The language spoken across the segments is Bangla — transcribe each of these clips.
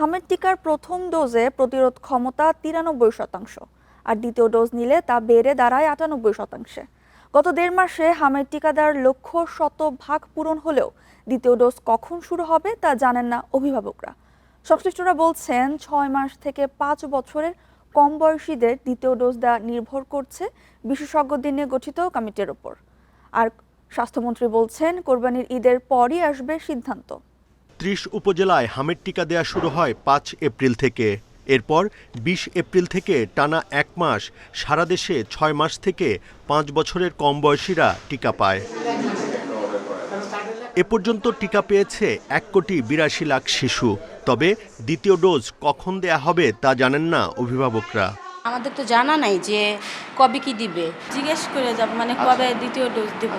হামের টিকার প্রথম ডোজে প্রতিরোধ ক্ষমতা ৯৩%, আর দ্বিতীয় ডোজ নিলে তা বেড়ে দাঁড়ায় ৯৮%। গত ১.৫ মাসে হামের টিকা দেওয়ার লক্ষ্য শতভাগ পূরণ হলেও দ্বিতীয় ডোজ কখন শুরু হবে তা জানেন না অভিভাবকরা। সংশ্লিষ্টরা বলছেন ৬ মাস থেকে ৫ বছরের কম বয়সীদের দ্বিতীয় ডোজ দেওয়া নির্ভর করছে বিশেষজ্ঞদের নিয়ে গঠিত কমিটির ওপর। আর স্বাস্থ্যমন্ত্রী বলছেন কোরবানির ঈদের পরই আসবে সিদ্ধান্ত। ৩০ উপজেলায় হামের টিকা দেয়া শুরু হয় ৫ এপ্রিল থেকে। এরপর ২০ এপ্রিল থেকে টানা ১ মাস সারা দেশে ৬ মাস থেকে ৫ বছরের কম বয়সীরা টিকা পায়। এ পর্যন্ত টিকা পেয়েছে ১,৮২,০০,০০০ শিশু। তবে দ্বিতীয় ডোজ কখন দেয়া হবে তা জানেন না অভিভাবকরা। আমাদের তো জানা নাই যে কবে কি দিবে, জিজ্ঞেস করে যাব মানে কবে দ্বিতীয় ডোজ দিব।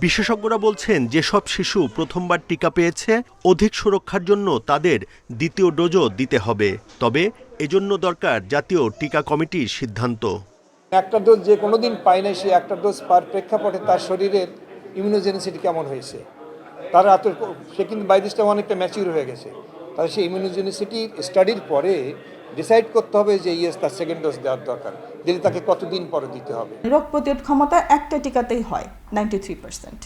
বিশেষজ্ঞরা বলছেন যেসব শিশু প্রথমবার টিকা পেয়েছে অধিক সুরক্ষার জন্য তাদের দ্বিতীয় ডোজও দিতে হবে। তবে এজন্য দরকার জাতীয় টিকা কমিটির সিদ্ধান্ত। একটা ডোজ যে কোনোদিন পায় না, সে একটা ডোজ পার প্রেক্ষাপটে তার শরীরের ইমিউনোজেনিসিটি কেমন হয়েছে, সে কিন্তু বাই দিস টাইম অনেকটা ম্যাচিউর হয়ে গেছে। তাহলে সেই ইমিউনোজেনিসিটি স্টাডির পরে ডিসাইড করতে হবে যে ইয়েস তার সেকেন্ড ডোজ দেওয়ার দরকার, দিলে তাকে কতদিন পরে দিতে হবে। রোগ প্রতিরোধ ক্ষমতা একটা টিকাতেই হয় 93%,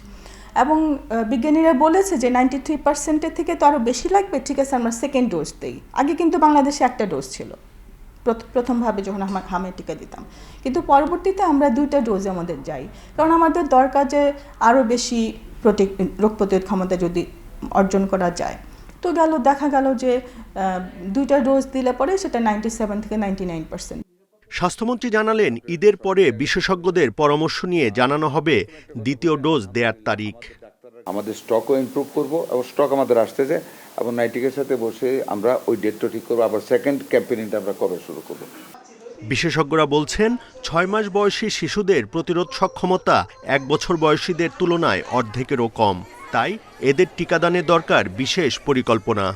এবং বিজ্ঞানীরা বলেছে যে 93%-এর থেকে তো আরও বেশি লাগবে, ঠিক আছে আমরা সেকেন্ড ডোজ দিই। আগে কিন্তু বাংলাদেশে একটা ডোজ ছিল প্রথমভাবে যখন হামের টিকা দিতাম, কিন্তু পরবর্তীতে আমরা 2টা ডোজ আমাদের যাই, কারণ আমাদের দরকার যে আরও বেশি রোগ প্রতিরোধ ক্ষমতা যদি অর্জন করা যায়। তো দেখা গেল যে 2টা ডোজ দিলে পরে সেটা 97 থেকে 99%। স্বাস্থ্যমন্ত্রী জানালেন ঈদের পরে বিশেষজ্ঞদের পরামর্শ নিয়ে জানানো হবে দ্বিতীয় ডোজ দেওয়ার তারিখ। আমাদের স্টকও ইমপ্রুভ করব, এবং স্টক আমাদের আসতেছে, এবং নাইটিকের সাথে বসে আমরা ওই ডেটটা ঠিক করবো, আবার সেকেন্ড ক্যাম্পেইনটা আমরা কবে শুরু করব। বিশেষজ্ঞরা বলছেন ৬ মাস বয়সী শিশুদের প্রতিরোধ সক্ষমতা ১ বছর বয়সীদের তুলনায় অর্ধেকেরও কম। তাই এদের টিকাদানের দরকার বিশেষ পরিকল্পনা।